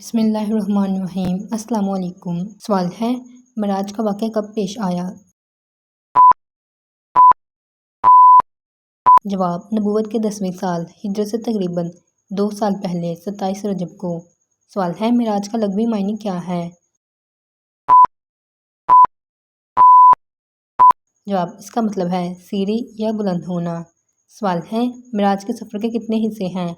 بسم اللہ الرحمن الرحیم۔ السلام علیکم۔ سوال ہے، معراج کا واقعہ کب پیش آیا؟ جواب، نبوت کے 10ویں سال ہجرت سے تقریباً 2 سال پہلے 27 رجب کو۔ سوال ہے، معراج کا لغوی معنی کیا ہے؟ جواب، اس کا مطلب ہے سیڑھی یا بلند ہونا۔ سوال ہے، معراج کے سفر کے کتنے حصے ہیں؟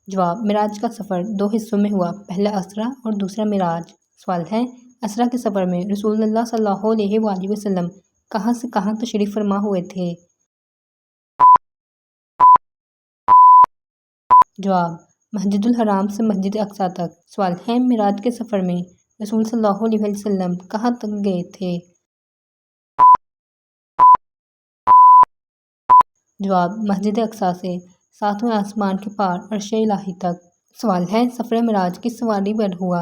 جواب، معراج کا سفر 2 حصوں میں ہوا، پہلا اسرا اور دوسرا معراج۔ سوال ہے، اسرا کے سفر میں رسول اللہ صلی اللہ علیہ وآلہ وسلم کہاں سے کہاں تشریف فرما ہوئے تھے؟ جواب، مسجد الحرام سے مسجد اقصیٰ تک۔ سوال ہے، معراج کے سفر میں رسول صلی اللہ علیہ وسلم کہاں تک گئے تھے؟ جواب، مسجد اقصیٰ سے 7ویں آسمان کے پار عرش الہی تک۔ سوال ہے، سفر معراج کس سواری پر ہوا؟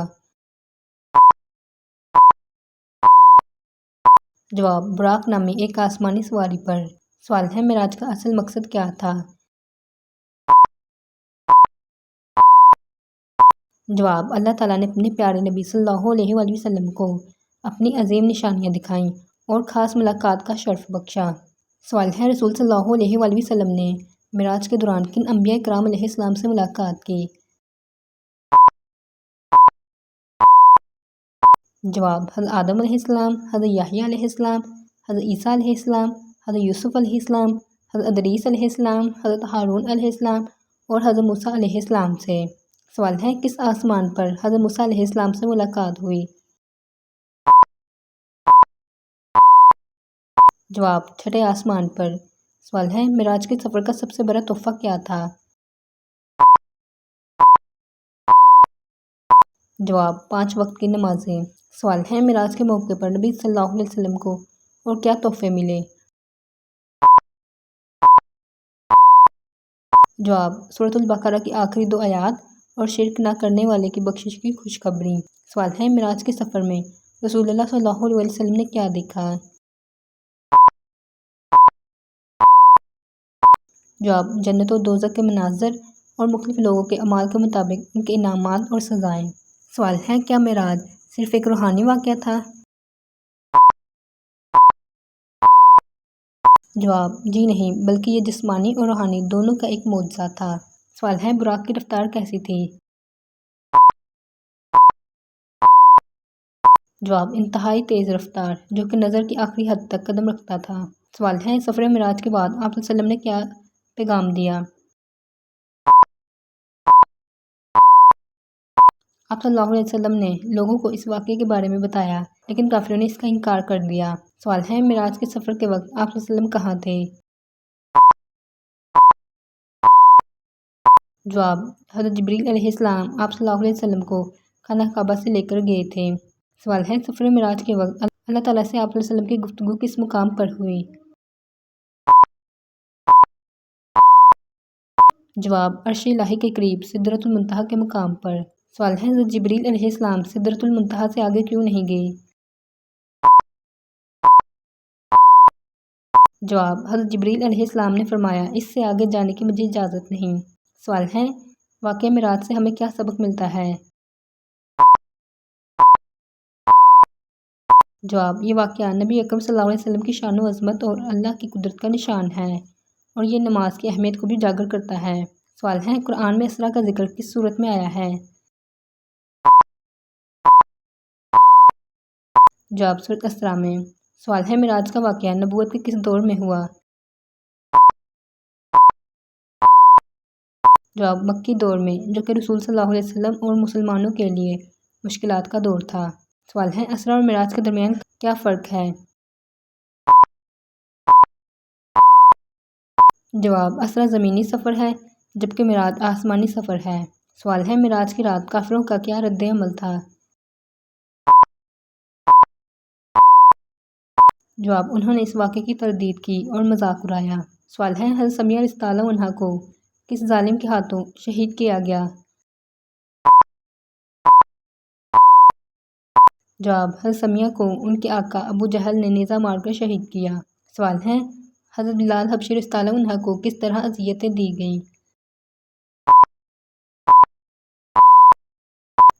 جواب، براق نامی ایک آسمانی سواری پر۔ سوال ہے، معراج کا اصل مقصد کیا تھا؟ جواب، اللہ تعالیٰ نے اپنے پیارے نبی صلی اللہ علیہ وآلہ وسلم کو اپنی عظیم نشانیاں دکھائیں اور خاص ملاقات کا شرف بخشا۔ سوال ہے، رسول صلی اللہ علیہ وآلہ وسلم نے معراج کے دوران کن انبیاء کرام علیہ السلام سے ملاقات کی؟ جواب، حضرت آدم علیہ السلام، حضرت یحییٰ علیہ السلام، حضرت عیسیٰ علیہ السلام، حضرت یوسف علیہ السلام، حضرت ادریس علیہ السلام، حضرت ہارون علیہ السلام اور حضرت موسیٰ علیہ السلام سے۔ سوال ہے، کس آسمان پر حضرت موسیٰ علیہ السلام سے ملاقات ہوئی؟ جواب، چھٹے آسمان پر۔ سوال ہے، معراج کے سفر کا سب سے بڑا تحفہ کیا تھا؟ جواب، 5 وقت کی نمازیں۔ سوال ہے، معراج کے موقع پر نبی صلی اللہ علیہ وسلم کو اور کیا تحفے ملے؟ جواب، سورۃ البقرہ کی آخری 2 آیات اور شرک نہ کرنے والے کی بخشش کی خوشخبری۔ سوال ہے، معراج کے سفر میں رسول اللہ صلی اللہ علیہ وسلم نے کیا دیکھا؟ جواب، جنت و دوزخ کے مناظر اور مختلف لوگوں کے اعمال کے مطابق ان کے انعامات اور سزائیں۔ سوال ہے، کیا معراج صرف ایک روحانی واقعہ تھا؟ جواب، جی نہیں، بلکہ یہ جسمانی اور روحانی دونوں کا ایک معجزہ تھا۔ سوال ہے، براق کی رفتار کیسی تھی؟ جواب، انتہائی تیز رفتار، جو کہ نظر کی آخری حد تک قدم رکھتا تھا۔ سوال ہے، سفر معراج کے بعد آپ صلی اللہ علیہ وسلم نے کیا پیغام دیا؟ آپ صلی اللہ علیہ وسلم نے لوگوں کو اس واقعے کے بارے میں بتایا، لیکن کافروں نے اس کا انکار کر دیا۔ سوال ہے، معراج کے سفر کے وقت آپ صلی اللہ علیہ وسلم کہاں تھے؟ جواب، حضرت جبریل علیہ السلام آپ صلی اللہ علیہ وسلم کو خانہ کعبہ سے لے کر گئے تھے۔ سوال ہے، سفر معراج کے وقت اللہ تعالیٰ سے آپ صلی اللہ علیہ وسلم کی گفتگو کس مقام پر ہوئی؟ جواب، عرش الہی کے قریب سدرۃ المنتہا کے مقام پر۔ سوال ہے، حضرت جبریل علیہ السلام سدرۃ المنتہا سے آگے کیوں نہیں گئے؟ جواب، حضرت جبریل علیہ السلام نے فرمایا، اس سے آگے جانے کی مجھے اجازت نہیں۔ سوال ہے، واقعہ معراج سے ہمیں کیا سبق ملتا ہے؟ جواب، یہ واقعہ نبی اکرم صلی اللہ علیہ وسلم کی شان و عظمت اور اللہ کی قدرت کا نشان ہے، اور یہ نماز کی اہمیت کو بھی اجاگر کرتا ہے۔ سوال ہے، قرآن میں اسرا کا ذکر کس صورت میں آیا ہے؟ جواب، سورۃ اسرا میں۔ سوال ہے، معراج کا واقعہ نبوت کے کس دور میں ہوا؟ جواب، مکی دور میں، جو کہ رسول صلی اللہ علیہ وسلم اور مسلمانوں کے لیے مشکلات کا دور تھا۔ سوال ہے، اسرا اور معراج کے درمیان کیا فرق ہے؟ جواب، اسرا زمینی سفر ہے، جبکہ معراج آسمانی سفر ہے۔ سوال ہے، معراج کی رات کافروں کا کیا رد عمل تھا؟ جواب، انہوں نے اس واقعے کی تردید کی اور مذاق اڑایا۔ سوال ہے، حضرت سمیہ رضی اللہ عنہا کو کس ظالم کے ہاتھوں شہید کیا گیا؟ جواب، حضرت سمیہ کو ان کے آقا ابو جہل نے نیزہ مار کر شہید کیا۔ سوال ہے، حضرت بلال حبشی رضی اللہ عنہ کو کس طرح اذیتیں دی گئیں؟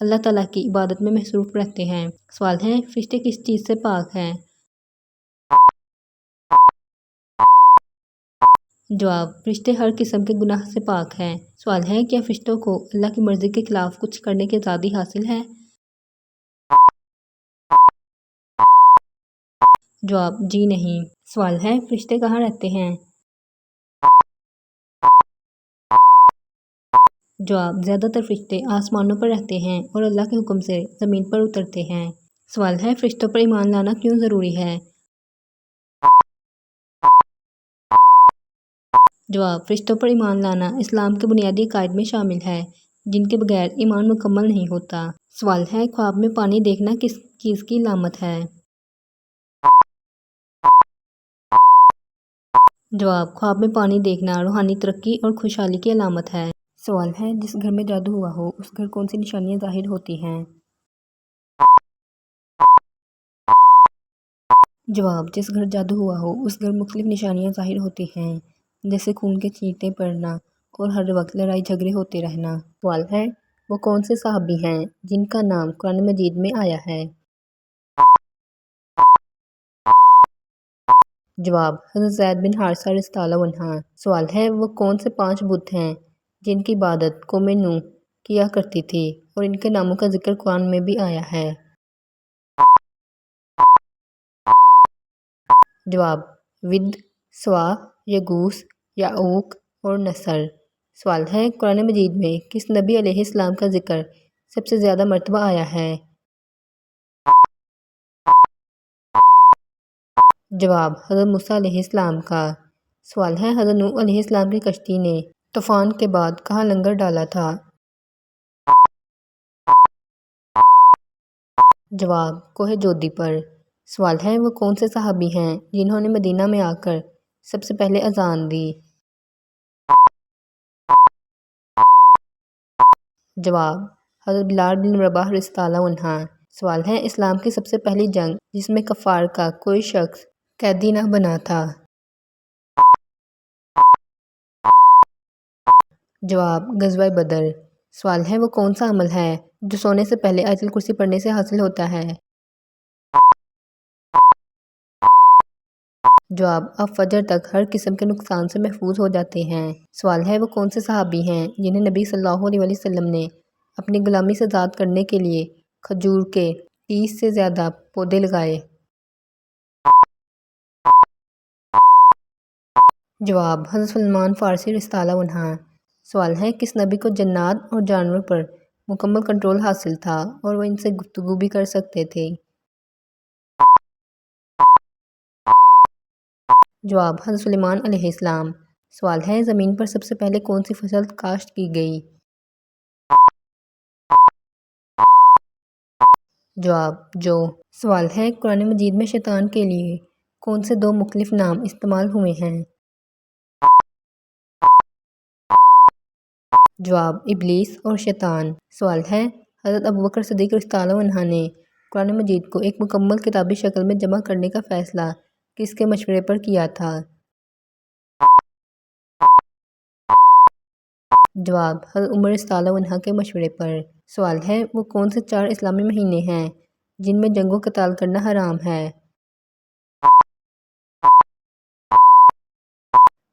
اللہ تعالیٰ کی عبادت میں مصروف رہتے ہیں۔ سوال ہے فرشتے کس چیز سے پاک ہیں؟ جواب فرشتے ہر قسم کے گناہ سے پاک ہیں۔ سوال ہے کیا فرشتوں کو اللہ کی مرضی کے خلاف کچھ کرنے کی آزادی حاصل ہے؟ جواب جی نہیں۔ سوال ہے فرشتے کہاں رہتے ہیں؟ جواب زیادہ تر فرشتے آسمانوں پر رہتے ہیں اور اللہ کے حکم سے زمین پر اترتے ہیں۔ سوال ہے فرشتوں پر ایمان لانا کیوں ضروری ہے؟ جواب فرشتوں پر ایمان لانا اسلام کے بنیادی عقائد میں شامل ہے جن کے بغیر ایمان مکمل نہیں ہوتا۔ سوال ہے خواب میں پانی دیکھنا کس چیز کی علامت ہے؟ جواب خواب میں پانی دیکھنا روحانی ترقی اور خوشحالی کی علامت ہے۔ سوال ہے جس گھر میں جادو ہوا ہو اس گھر کون سی نشانیاں ظاہر ہوتی ہیں؟ جواب جس گھر جادو ہوا ہو اس گھر مختلف نشانیاں ظاہر ہوتی ہیں جیسے خون کے چھینٹے پڑنا اور ہر وقت لڑائی جھگڑے ہوتے رہنا۔ سوال ہے وہ کون سے صحابی ہیں جن کا نام قرآن مجید میں آیا ہے؟ جواب حضرت زید بن حارثہ رضی اللہ عنہ۔ سوال ہے وہ کون سے 5 بت ہیں جن کی عبادت قوم نوح کیا کرتی تھی اور ان کے ناموں کا ذکر قرآن میں بھی آیا ہے؟ جواب ود، سوا، یغوث، یعوق اور نصر۔ سوال ہے قرآن مجید میں کس نبی علیہ السلام کا ذکر سب سے زیادہ مرتبہ آیا ہے؟ جواب حضرت موسیٰ علیہ السلام کا۔ سوال ہے حضرت نوح علیہ السلام کی کشتی نے طوفان کے بعد کہاں لنگر ڈالا تھا؟ جواب کوہ جودی پر۔ سوال ہے وہ کون سے صحابی ہیں جنہوں نے مدینہ میں آ کر سب سے پہلے اذان دی؟ جواب حضرت بلال بن رباح رضی اللہ عنہ۔ سوال ہے اسلام کی سب سے پہلی جنگ جس میں کفار کا کوئی شخص قیدی نہ بنا تھا؟ جواب غزوہ بدر۔ سوال ہے وہ کون سا عمل ہے جو سونے سے پہلے آیت الکرسی پڑھنے سے حاصل ہوتا ہے؟ جواب آپ فجر تک ہر قسم کے نقصان سے محفوظ ہو جاتے ہیں۔ سوال ہے وہ کون سے صحابی ہیں جنہیں نبی صلی اللہ علیہ وسلم نے اپنی غلامی سے آزاد کرنے کے لیے کھجور کے 30 سے زیادہ پودے لگائے؟ جواب حضرت سلمان فارسی رضی اللہ عنہ۔ سوال ہے کس نبی کو جنات اور جانوروں پر مکمل کنٹرول حاصل تھا اور وہ ان سے گفتگو بھی کر سکتے تھے؟ جواب حضرت سلیمان علیہ السلام۔ سوال ہے زمین پر سب سے پہلے کون سی فصل کاشت کی گئی؟ جواب جو۔ سوال ہے قرآن مجید میں شیطان کے لیے کون سے 2 مختلف نام استعمال ہوئے ہیں؟ جواب ابلیس اور شیطان۔ سوال ہے حضرت ابوبکر صدیق رضی اللہ عنہ نے قرآن مجید کو ایک مکمل کتابی شکل میں جمع کرنے کا فیصلہ کس کے مشورے پر کیا تھا؟ جواب حضرت عمر رضی اللہ عنہ کے مشورے پر۔ سوال ہے وہ کون سے 4 اسلامی مہینے ہیں جن میں جنگ و قتال کرنا حرام ہے؟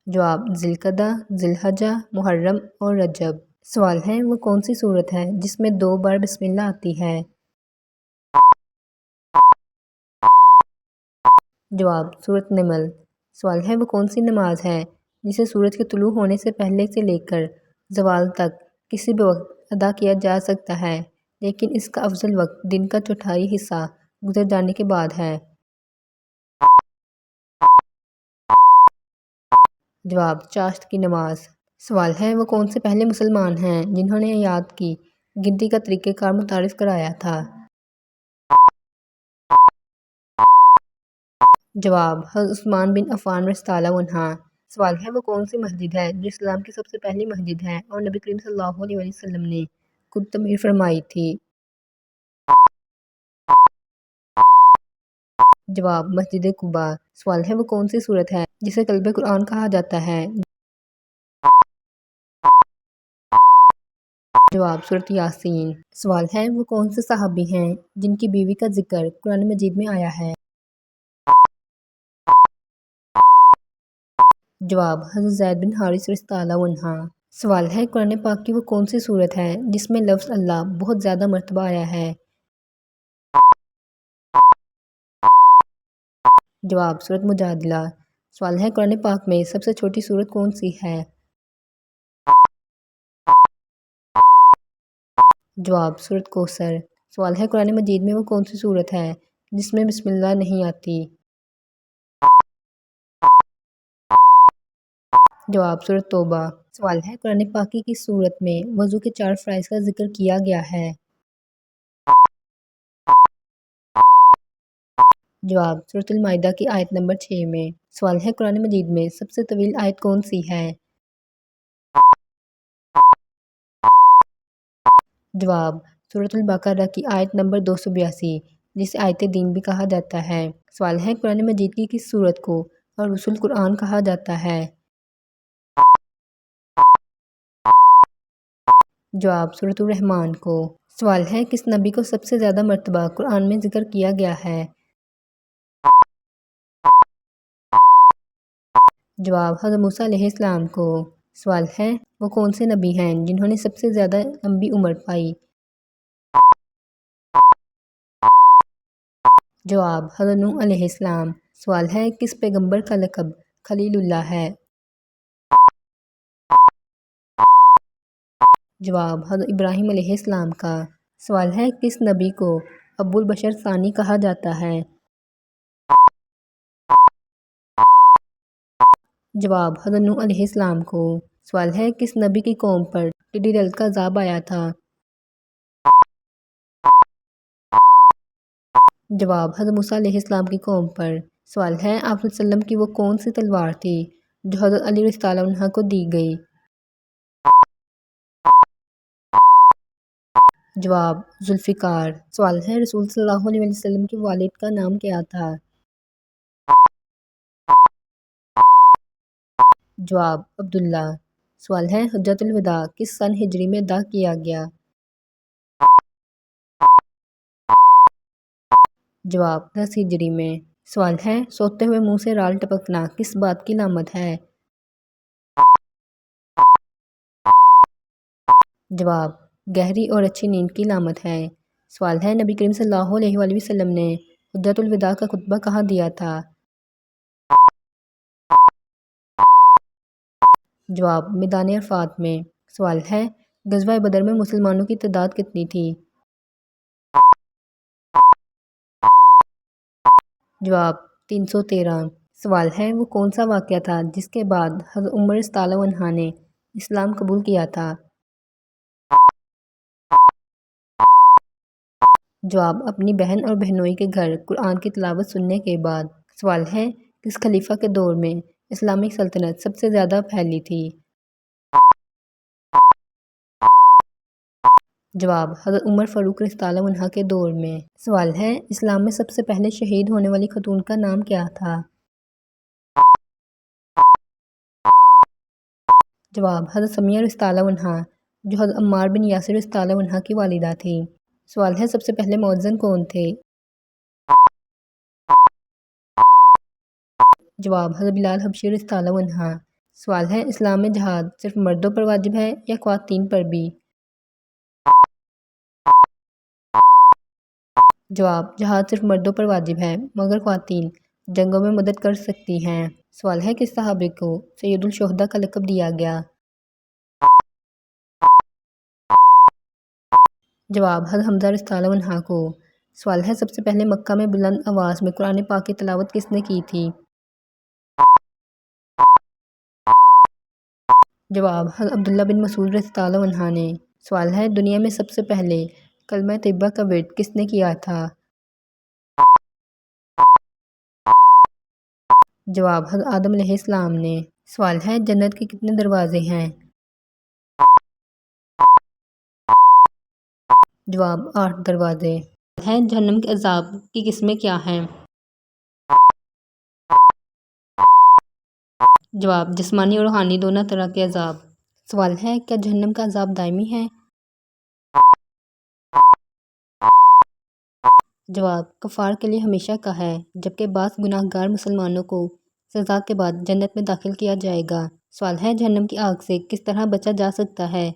جواب ذی القعدہ، ذی الحجہ، محرم اور رجب۔ سوال ہے وہ کون سی سورت ہے جس میں 2 بار بسم اللہ آتی ہے؟ جواب سورت نمل۔ سوال ہے وہ کون سی نماز ہے جسے سورج کے طلوع ہونے سے پہلے سے لے کر زوال تک کسی بھی وقت ادا کیا جا سکتا ہے لیکن اس کا افضل وقت دن کا چوتھائی حصہ گزر جانے کے بعد ہے؟ جواب چاشت کی نماز۔ سوال ہے وہ کون سے پہلے مسلمان ہیں جنہوں نے آیات کی گنتی کا طریقہ کار متعارف کرایا تھا؟ جواب حضرت عثمان بن عفان رضی اللہ عنہ۔ سوال ہے وہ کون سی مسجد ہے جو اسلام کی سب سے پہلی مسجد ہے اور نبی کریم صلی اللہ علیہ وسلم نے خود تعمیر فرمائی تھی؟ جواب مسجد قباء۔ سوال ہے وہ کون سی سورت ہے جسے قلب قرآن کہا جاتا ہے؟ جواب سورۃ یاسین۔ سوال ہے وہ کون سے صحابی ہیں جن کی بیوی کا ذکر قرآن مجید میں آیا ہے؟ جواب حضرت زید بن حارث رضی اللہ عنہ۔ سوال ہے قرآن پاک کی وہ کون سی صورت ہے جس میں لفظ اللہ بہت زیادہ مرتبہ آیا ہے؟ جواب سورۃ مجادلہ۔ سوال ہے قرآن پاک میں سب سے چھوٹی سورت کون سی ہے؟ جواب سورۃ کوثر۔ سوال ہے قرآن مجید میں وہ کون سی سورت ہے جس میں بسم اللہ نہیں آتی؟ جواب سورۃ توبہ۔ سوال ہے قرآن پاک کی کس سورت میں وضو کے 4 فرائض کا ذکر کیا گیا ہے؟ جواب سورۃ المائدہ کی آیت نمبر 6 میں۔ سوال ہے قرآن مجید میں سب سے طویل آیت کون سی ہے؟ جواب سورۃ البقرہ کی آیت نمبر 282 جسے آیت دین بھی کہا جاتا ہے۔ سوال ہے قرآن مجید کی کس سورت کو الرسول قرآن کہا جاتا ہے؟ جواب سورۃ الرحمن کو۔ سوال ہے کس نبی کو سب سے زیادہ مرتبہ قرآن میں ذکر کیا گیا ہے؟ جواب حضرت موسیٰ علیہ السلام کو۔ سوال ہے وہ کون سے نبی ہیں جنہوں نے سب سے زیادہ لمبی عمر پائی؟ جواب حضرت نوح علیہ السلام۔ سوال ہے کس پیغمبر کا لقب خلیل اللہ ہے؟ جواب حضرت ابراہیم علیہ السلام کا۔ سوال ہے کس نبی کو ابو البشر ثانی کہا جاتا ہے؟ جواب حضرت نوح علیہ السلام کو۔ سوال ہے کس نبی کی قوم پر ٹڈی دل کا عذاب آیا تھا؟ جواب حضرت موسیٰ علیہ السلام کی قوم پر۔ سوال ہے آپ صلی اللہ علیہ وسلم کی وہ کون سی تلوار تھی جو حضرت علی رضی اللہ عنہ کو دی گئی؟ جواب ذوالفقار۔ سوال ہے رسول صلی اللہ علیہ وسلم کے والد کا نام کیا تھا؟ جواب عبداللہ۔ سوال ہے حجۃ الوداع کس سن ہجری میں ادا کیا گیا؟ جواب 10 ہجری میں۔ سوال ہے سوتے ہوئے منہ سے رال ٹپکنا کس بات کی علامت ہے؟ جواب گہری اور اچھی نیند کی علامت ہے۔ سوال ہے نبی کریم صلی اللہ علیہ وآلہ وسلم نے حجۃ الوداع کا خطبہ کہاں دیا تھا؟ جواب میدان عرفات میں۔ سوال ہے غزوہ بدر میں مسلمانوں کی تعداد کتنی تھی؟ جواب 313۔ سوال ہے وہ کون سا واقعہ تھا جس کے بعد حضرت عمر رضی اللہ عنہ نے اسلام قبول کیا تھا؟ جواب اپنی بہن اور بہنوئی کے گھر قرآن کی تلاوت سننے کے بعد۔ سوال ہے کس خلیفہ کے دور میں اسلامک سلطنت سب سے زیادہ پھیلی تھی؟ جواب حضرت عمر فاروق رضی اللہ عنہ کے دور میں۔ سوال ہے اسلام میں سب سے پہلے شہید ہونے والی خاتون کا نام کیا تھا؟ جواب حضرت سمیہ رضی اللہ عنہ جو حضرت عمار بن یاسر رضی اللہ عنہ کی والدہ تھی۔ سوال ہے سب سے پہلے مؤذن کون تھے؟ جواب حضرت بلال حبشی رضی اللہ عنہ۔ سوال ہے اسلام میں جہاد صرف مردوں پر واجب ہے یا خواتین پر بھی؟ جواب جہاد صرف مردوں پر واجب ہے مگر خواتین جنگوں میں مدد کر سکتی ہیں۔ سوال ہے کس صحابی کو سید الشہداء کا لقب دیا گیا؟ جواب حضرت حمزہ رضی اللہ عنہ کو۔ سوال ہے سب سے پہلے مکہ میں بلند آواز میں قرآن پاک کی تلاوت کس نے کی تھی؟ جواب حضرت عبداللہ بن مسعود رضی اللہ عنہ نے۔ سوال ہے دنیا میں سب سے پہلے کلمہ طیبہ کا ورد کس نے کیا تھا؟ جواب حضرت آدم علیہ السلام نے۔ سوال ہے جنت کے کتنے دروازے ہیں؟ جواب 8 دروازے۔ ہے جہنم کے عذاب کی قسمیں کیا ہیں؟ جواب جسمانی اور روحانی دونوں طرح کے عذاب۔ سوال ہے کیا جہنم کا عذاب دائمی ہے؟ جواب: کفار کے لیے ہمیشہ کا ہے، جبکہ بعض گناہ گار مسلمانوں کو سزا کے بعد جنت میں داخل کیا جائے گا۔ سوال ہے: جہنم کی آگ سے کس طرح بچا جا سکتا ہے؟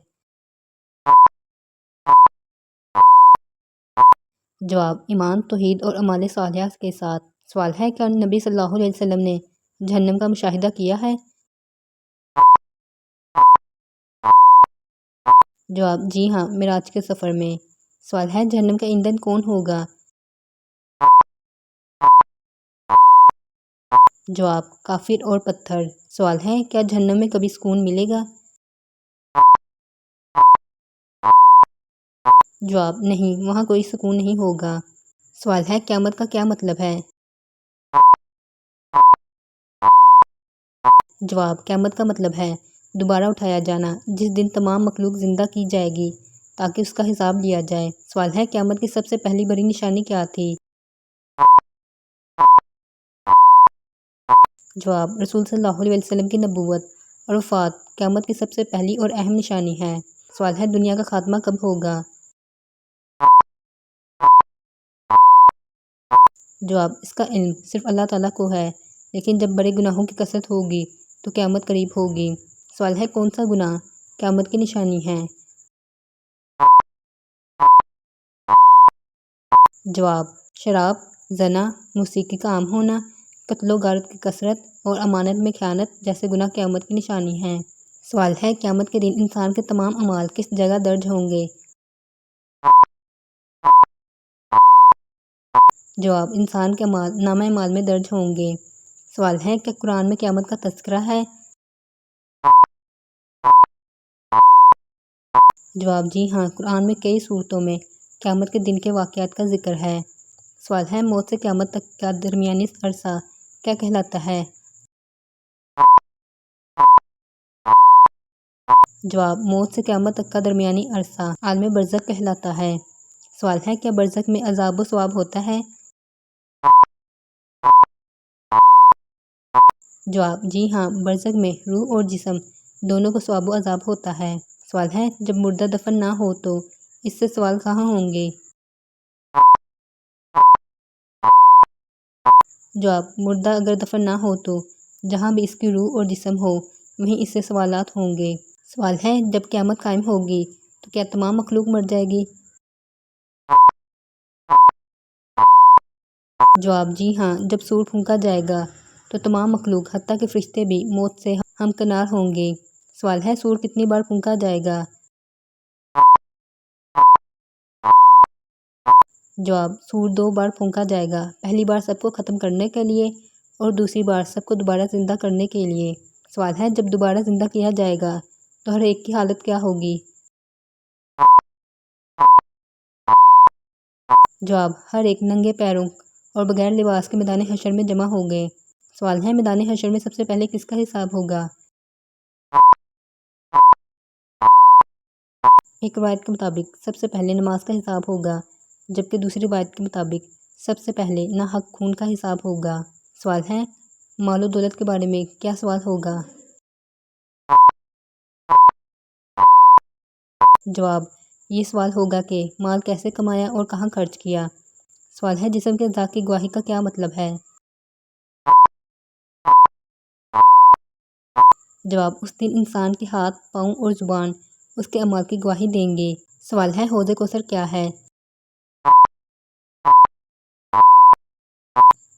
جواب: ایمان، توحید اور اعمال صالحہ کے ساتھ۔ سوال ہے: کیا نبی صلی اللہ علیہ وسلم نے جہنم کا مشاہدہ کیا ہے؟ جواب: جی ہاں، معراج کے سفر میں۔ سوال ہے: جہنم کا ایندھن کون ہوگا؟ جواب: کافر اور پتھر۔ سوال ہے: کیا جہنم میں کبھی سکون ملے گا؟ جواب: نہیں، وہاں کوئی سکون نہیں ہوگا۔ سوال ہے: قیامت کا کیا مطلب ہے؟ جواب: قیامت کا مطلب ہے دوبارہ اٹھایا جانا، جس دن تمام مخلوق زندہ کی جائے گی تاکہ اس کا حساب لیا جائے۔ سوال ہے: قیامت کی سب سے پہلی بڑی نشانی کیا تھی؟ جواب: رسول صلی اللہ علیہ وسلم کی نبوت اور وفات قیامت کی سب سے پہلی اور اہم نشانی ہے۔ سوال ہے: دنیا کا خاتمہ کب ہوگا؟ جواب: اس کا علم صرف اللہ تعالیٰ کو ہے، لیکن جب بڑے گناہوں کی کثرت ہوگی تو قیامت قریب ہوگی۔ سوال ہے: کون سا گناہ قیامت کی نشانی ہے؟ جواب: شراب، زنا، موسیقی کا عام ہونا، قتل و غارت کی کثرت اور امانت میں خیانت جیسے گناہ قیامت کی نشانی ہیں۔ سوال ہے: قیامت کے دن انسان کے تمام اعمال کس جگہ درج ہوں گے؟ جواب: انسان کے اعمال نامہ اعمال میں درج ہوں گے۔ سوال ہے: کیا قرآن میں قیامت کا تذکرہ ہے؟ جواب: جی ہاں، قرآن میں کئی صورتوں میں قیامت کے دن کے واقعات کا ذکر ہے۔ سوال ہے: موت سے قیامت تک کا درمیانی عرصہ کیا کہلاتا ہے؟ جواب: موت سے قیامت تک کا درمیانی عرصہ عالم برزخ کہلاتا ہے۔ سوال ہے: کیا برزخ میں عذاب و ثواب ہوتا ہے؟ جواب: جی ہاں، برزخ میں روح اور جسم دونوں کو ثواب و عذاب ہوتا ہے۔ سوال ہے: جب مردہ دفن نہ ہو تو اس سے سوال کہاں ہوں گے؟ جواب: مردہ اگر دفن نہ ہو تو جہاں بھی اس کی روح اور جسم ہو وہیں اس سے سوالات ہوں گے۔ سوال ہے: جب قیامت قائم ہوگی تو کیا تمام مخلوق مر جائے گی؟ جواب: جی ہاں، جب سور پھونکا جائے گا تو تمام مخلوق حتیٰ کہ فرشتے بھی موت سے ہمکنار ہوں گے۔ سوال ہے: سور کتنی بار پھونکا جائے گا؟ جواب: سور 2 بار پھونکا جائے گا، پہلی بار سب کو ختم کرنے کے لیے اور دوسری بار سب کو دوبارہ زندہ کرنے کے لیے۔ سوال ہے: جب دوبارہ زندہ کیا جائے گا تو ہر ایک کی حالت کیا ہوگی؟ جواب: ہر ایک ننگے پیروں اور بغیر لباس کے میدان حشر میں جمع ہوں گے۔ سوال ہے: میدان حشر میں سب سے پہلے کس کا حساب ہوگا؟ ایک روایت کے مطابق سب سے پہلے نماز کا حساب ہوگا، جبکہ دوسری روایت کے مطابق سب سے پہلے ناحق خون کا حساب ہوگا۔ سوال ہے: مال و دولت کے بارے میں کیا سوال ہوگا؟ جواب: یہ سوال ہوگا کہ مال کیسے کمایا اور کہاں خرچ کیا۔ سوال ہے: جسم کے اعضاء کی گواہی کا کیا مطلب ہے؟ جواب: اس دن انسان کے ہاتھ، پاؤں اور زبان اس کے اعمال کی گواہی دیں گے۔ سوال ہے: حوض کوثر کیا ہے؟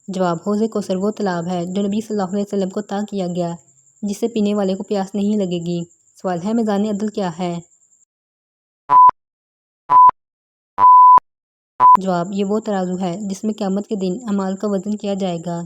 جواب: حوض کوثر وہ تالاب ہے جو نبی صلی اللہ علیہ وسلم کو عطا کیا گیا، جس سے پینے والے کو پیاس نہیں لگے گی۔ سوال ہے: میزان عدل کیا ہے؟ جواب: یہ وہ ترازو ہے جس میں قیامت کے دن اعمال کا وزن کیا جائے گا۔